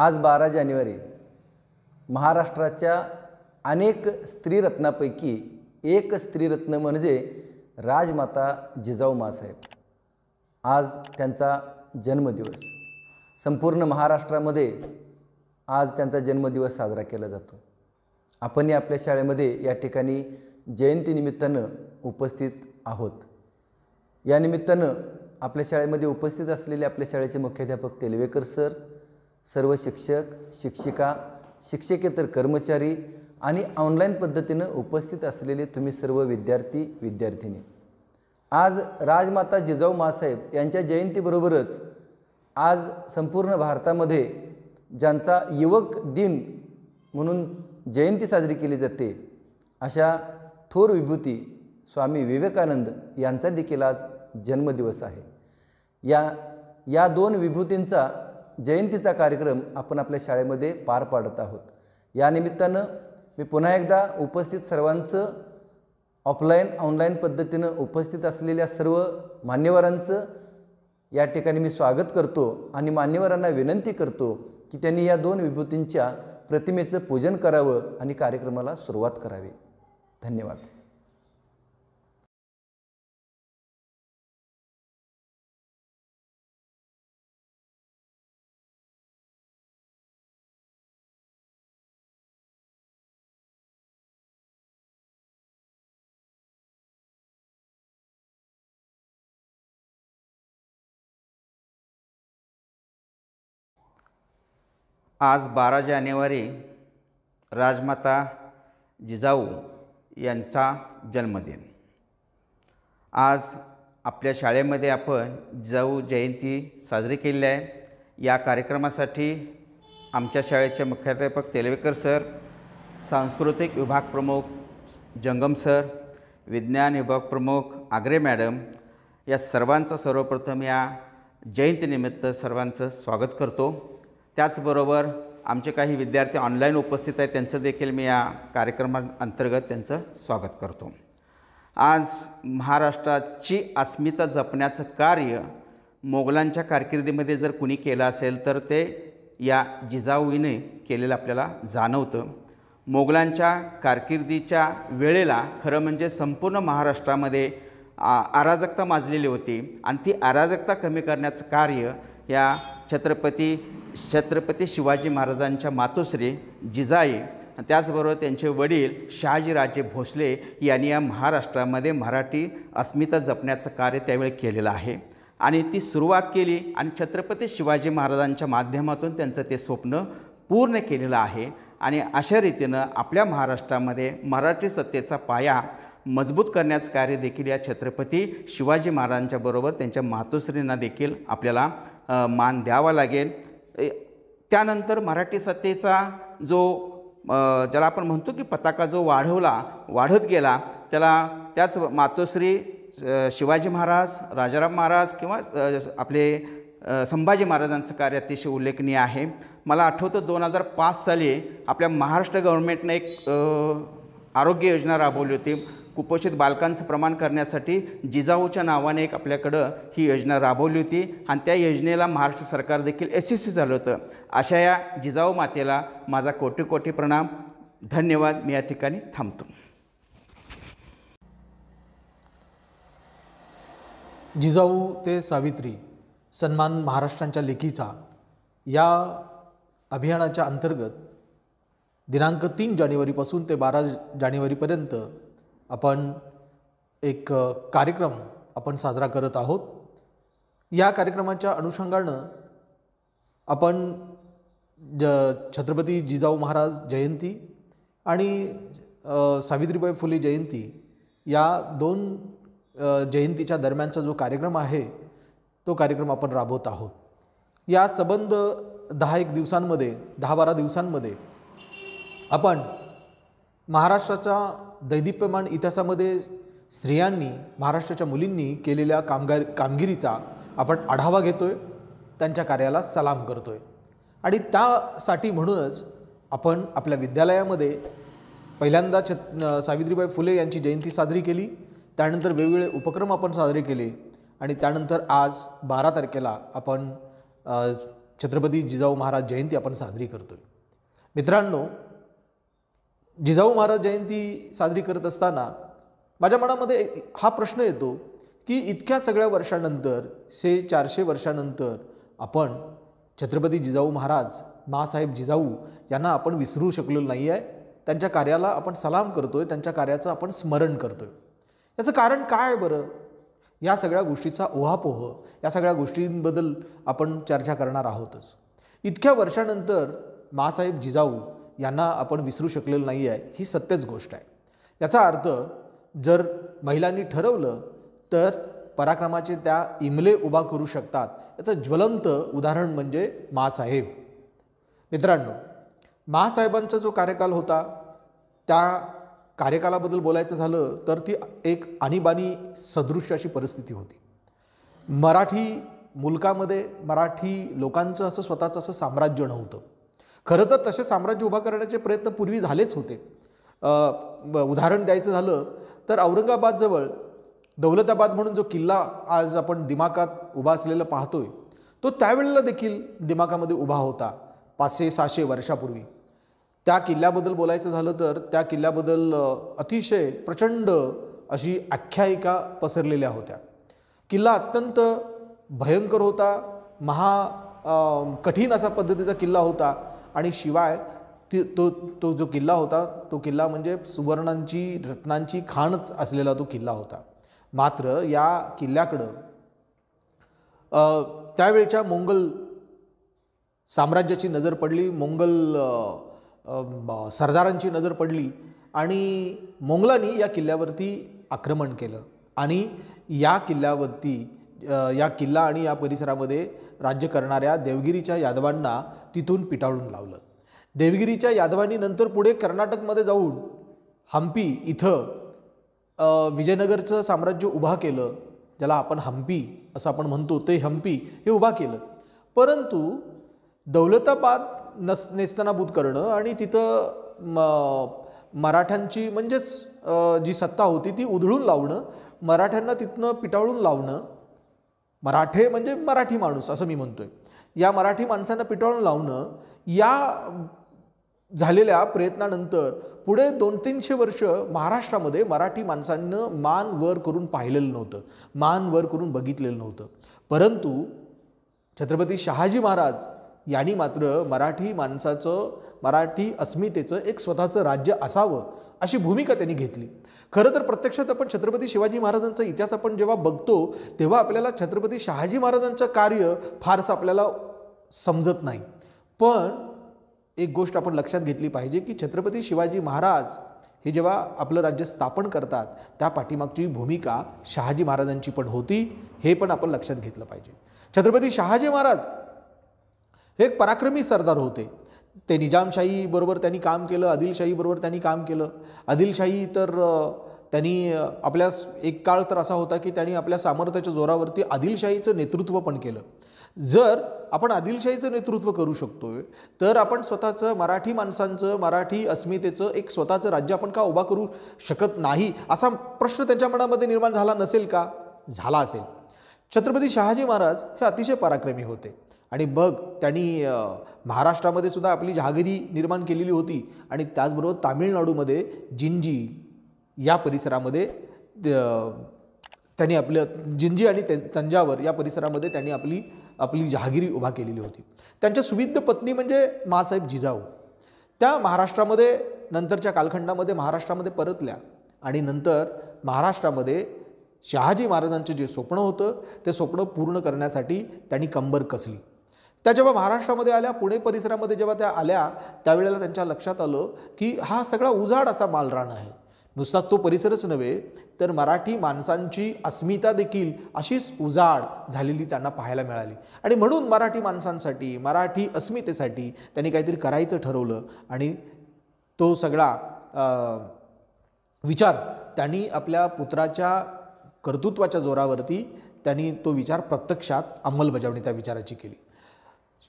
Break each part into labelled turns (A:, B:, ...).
A: आज 12 जानेवारी महाराष्ट्राच्या अनेक स्त्रीरत्नापैकी एक स्त्रीरत्न म्हणजे राजमाता जिजाऊ माँसाहेब। आज त्यांचा जन्मदिवस संपूर्ण महाराष्ट्रामध्ये आज त्यांचा जन्मदिवस साजरा केला जातो। आपणही आपल्या शाळेमध्ये या ठिकाणी जयंतीनिमित्तानं उपस्थित आहोत। या निमित्तानं आपल्या शाळेमध्ये उपस्थित असलेले आपल्या शाळेचे मुख्याध्यापक तेलवेकर सर, सर्व शिक्षक, शिक्षिका, शिक्षकेतर कर्मचारी आणि ऑनलाईन पद्धतीने उपस्थित असलेले तुम्ही सर्व विद्यार्थी विद्यार्थिनी, आज राजमाता जिजाऊ माँसाहेब यांच्या जयंतीबरोबरच आज संपूर्ण भारतामध्ये ज्यांचा युवक दिन म्हणून जयंती साजरी केली जाते अशा थोर विभूती स्वामी विवेकानंद यांचा देखील आज जन्मदिवस आहे। या दोन विभूतींचा जयंतीचा कार्यक्रम आपण आपल्या शाळेमध्ये पार पाडत आहोत। या निमित्तानं मी पुन्हा एकदा उपस्थित सर्वांचं ऑफलाईन ऑनलाईन पद्धतीनं उपस्थित असलेल्या सर्व मान्यवरांचं या ठिकाणी मी स्वागत करतो आणि मान्यवरांना विनंती करतो की त्यांनी या दोन विभूतींच्या प्रतिमेचं पूजन करावं आणि कार्यक्रमाला सुरुवात करावी। धन्यवाद।
B: आज 12 जानेवारी राजमाता जिजाऊ यांचा जन्मदिन। आज आपल्या शाळेमध्ये आपण जिजाऊ जयंती साजरी केली आहे। या कार्यक्रमासाठी आमच्या शाळेचे मुख्याध्यापक तेलवेकर सर, सांस्कृतिक विभाग प्रमुख जंगम सर, विज्ञान विभाग प्रमुख आगरे मॅडम या सर्वांचं सर्वप्रथम या जयंतीनिमित्त सर्वांचं स्वागत करतो। त्याचबरोबर आमचे काही विद्यार्थी ऑनलाईन उपस्थित आहेत, त्यांचं देखील मी या कार्यक्रमाअंतर्गत त्यांचं स्वागत करतो। आज महाराष्ट्राची अस्मिता जपण्याचं कार्य मोगलांच्या कारकिर्दीमध्ये जर कुणी केलं असेल तर ते या जिजाऊने केलेलं आपल्याला जाणवतं। मोगलांच्या कारकिर्दीच्या वेळेला खरं म्हणजे संपूर्ण महाराष्ट्रामध्ये अराजकता माजलेली होती आणि ती अराजकता कमी करण्याचं कार्य या छत्रपती शिवाजी महाराजांच्या मातोश्री जिजाई, त्याचबरोबर त्यांचे वडील शहाजीराजे भोसले यांनी या महाराष्ट्रामध्ये मराठी अस्मिता जपण्याचं कार्य त्यावेळी केलेलं आहे आणि ती सुरुवात केली आणि छत्रपती शिवाजी महाराजांच्या माध्यमातून त्यांचं ते स्वप्न पूर्ण केलेलं आहे। आणि अशा रीतीनं आपल्या महाराष्ट्रामध्ये मराठी सत्तेचा पाया मजबूत करण्याचं कार्य देखील या छत्रपती शिवाजी महाराजांच्या बरोबर त्यांच्या मातोश्रींना देखील आपल्याला मान द्यावा लागेल। त्यानंतर मराठी सत्तेचा जो ज्याला आपण म्हणतो की पताका जो वाढत गेला त्याच मातोश्री शिवाजी महाराज, राजाराम महाराज किंवा आपले संभाजी महाराजांचं कार्य अतिशय उल्लेखनीय आहे। मला आठवतं 2005 साली आपल्या महाराष्ट्र गव्हर्नमेंटने एक आरोग्य योजना राबवली होती। कुपोषित बालकांचं प्रमाण करण्यासाठी जिजाऊच्या नावाने एक आपल्याकडं ही योजना राबवली होती आणि त्या योजनेला महाराष्ट्र सरकार देखील यशस्वी झालं होतं। अशा या जिजाऊ मातेला माझा कोटी कोटी प्रणाम। धन्यवाद। मी या ठिकाणी थांबतो।
C: जिजाऊ ते सावित्री सन्मान महाराष्ट्रांच्या लेकीचा या अभियानाच्या अंतर्गत दिनांक 3 जानेवारीपासून ते 12 जानेवारीपर्यंत आपण एक कार्यक्रम आपण साजरा करत आहोत। या कार्यक्रमाच्या अनुषंगानं आपण छत्रपती जिजाऊ महाराज जयंती आणि सावित्रीबाई फुले जयंती या दोन जयंतीच्या दरम्यानचा जो कार्यक्रम आहे तो कार्यक्रम आपण राबवत आहोत। या संबंध 10-12 दिवसांमध्ये आपण महाराष्ट्राच्या दैदिप्यमान इतिहासामध्ये स्त्रियांनी, महाराष्ट्राच्या मुलींनी केलेल्या कामगिरीचा आपण आढावा घेतोय, त्यांच्या कार्याला सलाम करतोय आणि त्यासाठी म्हणूनच आपण आपल्या विद्यालयामध्ये पहिल्यांदा सावित्रीबाई फुले यांची जयंती साजरी केली, त्यानंतर वेगवेगळे उपक्रम आपण साजरे केले आणि त्यानंतर आज 12 तारखेला आपण छत्रपती जिजाऊ महाराज जयंती आपण साजरी करतोय. मित्रांनो, जिजाऊ महाराज जयंती साजरी करत असताना माझ्या मनामध्ये हा प्रश्न येतो की इतक्या सगळ्या वर्षानंतर 400 वर्षानंतर आपण छत्रपती जिजाऊ महाराज माँसाहेब जिजाऊ यांना आपण विसरू शकलेलो नाही आहे. त्यांच्या कार्याला आपण सलाम करतोय, त्यांच्या कार्याचं आपण स्मरण करतोय. याचं कारण काय बरं? या सगळ्या गोष्टीचा ओहापोह, या सगळ्या गोष्टींबद्दल आपण चर्चा करणार आहोतच. इतक्या वर्षानंतर माँसाहेब जिजाऊ यांना आपण विसरू शकलेलो नाही आहे, ही सत्यच गोष्ट आहे. याचा अर्थ जर महिलांनी ठरवलं तर पराक्रमाचे त्या इमले उभा करू शकतात. याचं ज्वलंत उदाहरण म्हणजे माँसाहेब. मित्रांनो, माँसाहेबांचा जो कार्यकाल होता त्या कार्यकालाबद्दल बोलायचं झालं तर ती एक आणीबाणी सदृश अशी परिस्थिती होती. मराठी मुलकामध्ये मराठी लोकांचं असं स्वतःचं असं साम्राज्य नव्हतं. खरं तर तसे साम्राज्य उभा करण्याचे प्रयत्न पूर्वी झालेच होते. उदाहरण द्यायचं झालं तर औरंगाबादजवळ दौलताबाद म्हणून जो किल्ला आज आपण दिमाखात उभा असलेला पाहतोय, तो त्यावेळेला देखील दिमाखामध्ये उभा होता 500-600 वर्षापूर्वी. त्या किल्ल्याबद्दल बोलायचं झालं तर त्या किल्ल्याबद्दल अतिशय प्रचंड अशी आख्यायिका पसरलेल्या होत्या. किल्ला अत्यंत भयंकर होता, कठीण असा पद्धतीचा किल्ला होता. आणि शिवाय तो जो किल्ला होता तो किल्ला म्हणजे सुवर्णांची रत्नांची खाणच असलेला तो किल्ला होता. मात्र या किल्ल्याकडं त्यावेळच्या मोंगल साम्राज्याची नजर पडली, मोंगल सरदारांची नजर पडली आणि मोंगलांनी या किल्ल्यावरती आक्रमण केलं आणि या किल्ला आणि या परिसरामध्ये राज्य करणाऱ्या देवगिरीच्या यादवांना तिथून पिटाळून लावलं. देवगिरीच्या यादवांनी नंतर पुढे कर्नाटकमध्ये जाऊन हम्पी इथं विजयनगरचं साम्राज्य उभा केलं, ज्याला आपण हम्पी असं आपण म्हणतो, ते हम्पी हे उभा केलं. परंतु दौलताबाद नेस्तनाबूत करणं आणि तिथं मराठ्यांची म्हणजेच जी सत्ता होती ती उधळून लावणं, मराठ्यांना तिथनं पिटाळून लावणं, मराठे म्हणजे मराठी माणूस असं मी म्हणतोय, या मराठी माणसांना पिटाळून लावणं, या झालेल्या प्रयत्नानंतर पुढे 200-300 वर्ष महाराष्ट्रामध्ये मराठी माणसांनं मान वर करून पाहिलेलं नव्हतं, मान वर करून बघितलेलं नव्हतं. परंतु छत्रपती शहाजी महाराज यांनी मात्र मराठी माणसाचं, मराठी अस्मितेचं एक स्वतःचं राज्य असावं अशी भूमिका त्यांनी घेतली. खरं तर प्रत्यक्षात आपण छत्रपती शिवाजी महाराजांचा इतिहास आपण जेव्हा बघतो तेव्हा आपल्याला छत्रपती शहाजी महाराजांचं कार्य फारसं आपल्याला समजत नाही. पण एक गोष्ट आपण लक्षात घेतली पाहिजे की छत्रपती शिवाजी महाराज हे जेव्हा आपलं राज्य स्थापन करतात त्या पाठीमागची भूमिका शहाजी महाराजांची पण होती, हे पण आपण लक्षात घेतलं पाहिजे. छत्रपती शहाजी महाराज हे एक पराक्रमी सरदार होते. ते निजामशाही बरोबर त्यांनी काम केलं, आदिलशाही बरोबर त्यांनी काम केलं. आदिलशाही तर त्यांनी आपल्या एक काळ तर असा होता की त्यांनी आपल्या सामर्थ्याच्या जोरावरती आदिलशाहीचं नेतृत्व पण केलं. जर आपण आदिलशाहीचं नेतृत्व करू शकतोय तर आपण स्वतःचं मराठी माणसांचं, मराठी अस्मितेचं एक स्वतःचं राज्य आपण का उभा करू शकत नाही असा प्रश्न त्यांच्या मनामध्ये निर्माण झाला नसेल का? झाला असेल. छत्रपती शहाजी महाराज हे अतिशय पराक्रमी होते आणि मग त्यांनी महाराष्ट्रामध्ये सुद्धा आपली जहागिरी निर्माण केलेली होती आणि त्याचबरोबर तामिळनाडूमध्ये जिंजी या परिसरामध्ये त्यांनी आपलं जिंजी आणि तंजावर या परिसरामध्ये त्यांनी आपली जहागिरी उभा केलेली होती. त्यांच्या सुविद्य पत्नी म्हणजे माँसाहेब जिजाऊ त्या महाराष्ट्रामध्ये नंतरच्या कालखंडामध्ये महाराष्ट्रामध्ये परतल्या आणि नंतर महाराष्ट्रामध्ये शहाजी महाराजांचं जे स्वप्न होतं ते स्वप्न पूर्ण करण्यासाठी त्यांनी कंबर कसली. त्या जेव्हा महाराष्ट्रामध्ये आल्या, पुणे परिसरामध्ये जेव्हा त्या आल्या त्यावेळेला त्यांच्या लक्षात आलं की हा सगळा उजाड असा मालरान आहे. नुसता तो परिसरच नव्हे तर मराठी माणसांची अस्मिता देखील अशीच उजाड झालेली त्यांना पाहायला मिळाली आणि म्हणून मराठी माणसांसाठी, मराठी अस्मितेसाठी त्यांनी काहीतरी करायचं ठरवलं आणि तो सगळा विचार त्यांनी आपल्या पुत्राच्या कर्तृत्वाच्या जोरावरती त्यांनी तो विचार प्रत्यक्षात अंमलबजावणी त्या विचाराची केली.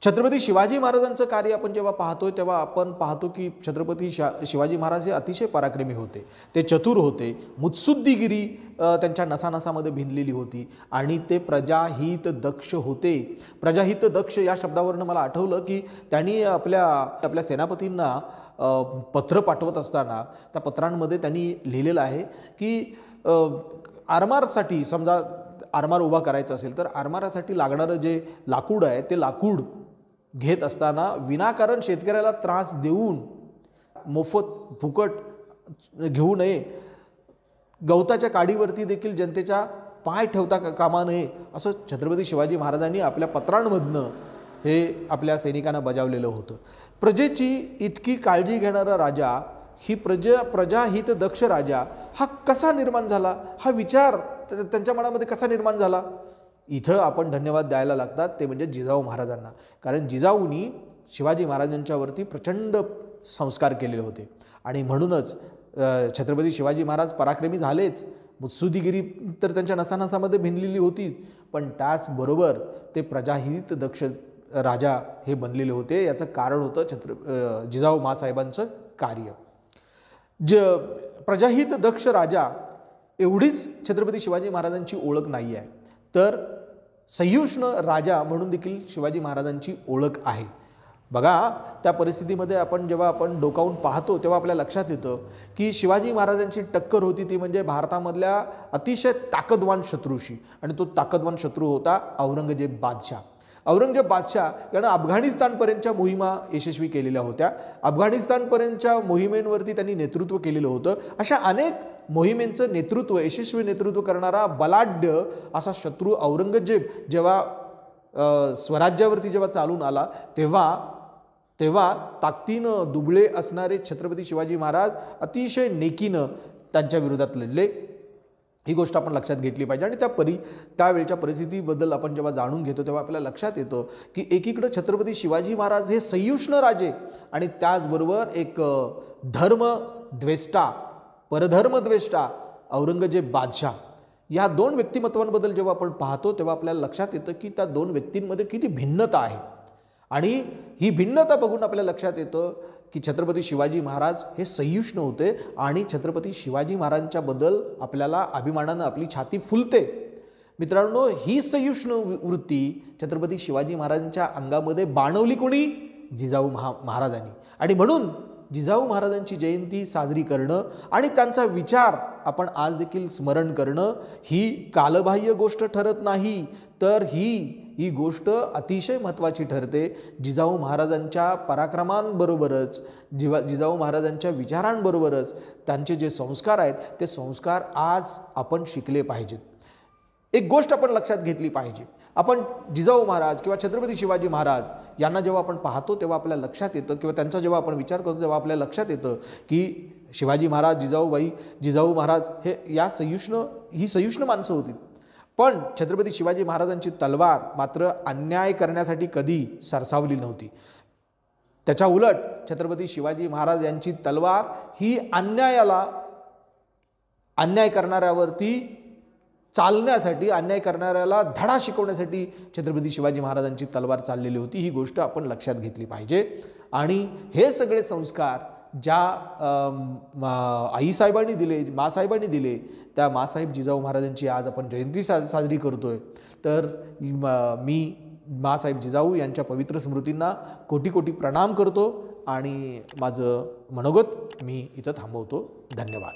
C: छत्रपती शिवाजी महाराजांचं कार्य आपण जेव्हा पाहतोय तेव्हा आपण पाहतो की छत्रपती शिवाजी महाराज हे अतिशय पराक्रमी होते, ते चतुर होते, मुत्सुद्दीगिरी त्यांच्या नसानसामध्ये भिनलेली होती आणि ते प्रजाहित दक्ष होते. प्रजाहित दक्ष या शब्दावरून मला आठवलं की त्यांनी आपल्या सेनापतींना पत्र पाठवत असताना त्या पत्रांमध्ये त्यांनी लिहिलेलं आहे की आरमारसाठी, समजा आरमार उभा करायचा असेल तर आरमारासाठी लागणारं जे लाकूड आहे ते लाकूड घेत असताना विनाकारण शेतकऱ्याला त्रास देऊन मोफत फुकट घेऊ नये, गवताच्या काडीवरती देखील जनतेच्या पाय ठेवता कामा नये, असं छत्रपती शिवाजी महाराजांनी आपल्या पत्रांमधनं हे आपल्या सैनिकांना बजावलेलं होतं. प्रजेची इतकी काळजी घेणारा राजा, ही प्रजाहित दक्ष राजा हा कसा निर्माण झाला, हा विचार त्यांच्या मनामध्ये कसा निर्माण झाला, इथं आपण धन्यवाद द्यायला लागतात ते म्हणजे जिजाऊ महाराजांना. कारण जिजाऊंनी शिवाजी महाराजांच्यावरती प्रचंड संस्कार केलेले होते आणि म्हणूनच छत्रपती शिवाजी महाराज पराक्रमी झालेच, मुत्सुद्दीगिरी तर त्यांच्या नसानसामध्ये भिनलेली होती, पण त्याचबरोबर ते प्रजाहित दक्ष राजा हे बनलेले होते. याचं कारण होतं जिजाऊ माँसाहेबांचं कार्य. प्रजाहित दक्ष राजा एवढीच छत्रपती शिवाजी महाराजांची ओळख नाही आहे, तर सहिष्णु राजा म्हणून देखील शिवाजी महाराजांची ओळख आहे. बघा, त्या परिस्थितीमध्ये जेव्हा आपण डोकावून पाहतो तेव्हा आपल्या लक्षात येतं की शिवाजी महाराजांची टक्कर होती ती म्हणजे भारतामधल्या अतिशय ताकदवान शत्रूशी, आणि तो ताकदवान शत्रू होता औरंगजेब बादशाह. औरंगजेब बादशाह यानं अफगाणिस्तानपर्यंतच्या मोहिमा यशस्वी केलेल्या होत्या. अफगाणिस्तानपर्यंतच्या मोहिमेंवरती त्यांनी नेतृत्व केलेलं होतं. अशा अनेक मोहिमेंचं नेतृत्व, यशस्वी नेतृत्व करणारा बलाढ्य असा शत्रू औरंगजेब जेव्हा स्वराज्यावरती जेव्हा चालून आला तेव्हा ताकदीनं दुबळे असणारे छत्रपती शिवाजी महाराज अतिशय नेकीनं त्यांच्या विरोधात लढले. ही गोष्ट आपण लक्षात घेतली पाहिजे. आणि त्यावेळच्या परिस्थितीबद्दल आपण जेव्हा जाणून घेतो तेव्हा आपल्याला लक्षात येतं की एकीकडे छत्रपती शिवाजी महाराज हे सहिष्णु राजे आणि त्याचबरोबर एक धर्मद्वेष्टा, परधर्मद्वेष्टा औरंगजेब बादशाह, या दोन व्यक्तिमत्वांबद्दल जेव्हा आपण पाहतो तेव्हा आपल्याला लक्षात येतं की त्या दोन व्यक्तींमध्ये किती भिन्नता आहे. आणि ही भिन्नता बघून आपल्या लक्षात येतं की छत्रपती शिवाजी महाराज हे सहिष्णु होते आणि छत्रपती शिवाजी महाराजांच्याबद्दल आपल्याला अभिमानानं आपली छाती फुलते. मित्रांनो, ही सहिष्णु वृत्ती छत्रपती शिवाजी महाराजांच्या अंगामध्ये बाणवली कोणी? जिजाऊ महाराजांनी. आणि म्हणून जिजाऊ महाराजांची जयंती साजरी करणं आणि त्यांचा विचार आपण आज देखील स्मरण करणं ही कालबाह्य गोष्ट ठरत नाही, तर ही गोष्ट अतिशय महत्त्वाची ठरते. जिजाऊ महाराजांच्या पराक्रमांबरोबरच जिजाऊ महाराजांच्या विचारांबरोबरच त्यांचे जे संस्कार आहेत ते संस्कार आज आपण शिकले पाहिजेत. एक गोष्ट आपण लक्षात घेतली पाहिजे. आपण जिजाऊ महाराज किंवा छत्रपती शिवाजी महाराज यांना जेव्हा आपण पाहतो तेव्हा आपल्याला लक्षात येतं, किंवा त्यांचा जेव्हा आपण विचार करतो तेव्हा आपल्याला लक्षात येतं की शिवाजी महाराज, जिजाऊ महाराज ही सहिष्णु माणसं होती. पण छत्रपती शिवाजी महाराजांची तलवार मात्र अन्याय करण्यासाठी कधी सरसावली नव्हती. त्याच्या उलट छत्रपती शिवाजी महाराज यांची तलवार ही अन्याय करणाऱ्यावरती चालण्यासाठी, अन्याय करणाऱ्याला धडा शिकवण्यासाठी छत्रपती शिवाजी महाराजांची तलवार चाललेली होती. ही गोष्ट आपण लक्षात घेतली पाहिजे. आणि हे सगळे संस्कार ज्या आईसाहेबांनी दिले, माँसाहेबांनी दिले, त्या माँसाहेब जिजाऊ महाराजांची आज आपण जयंती साजरी करतोय. तर मी माँसाहेब जिजाऊ यांच्या पवित्र स्मृतींना कोटी कोटी प्रणाम करतो आणि माझं मनोगत मी इथं थांबवतो. धन्यवाद.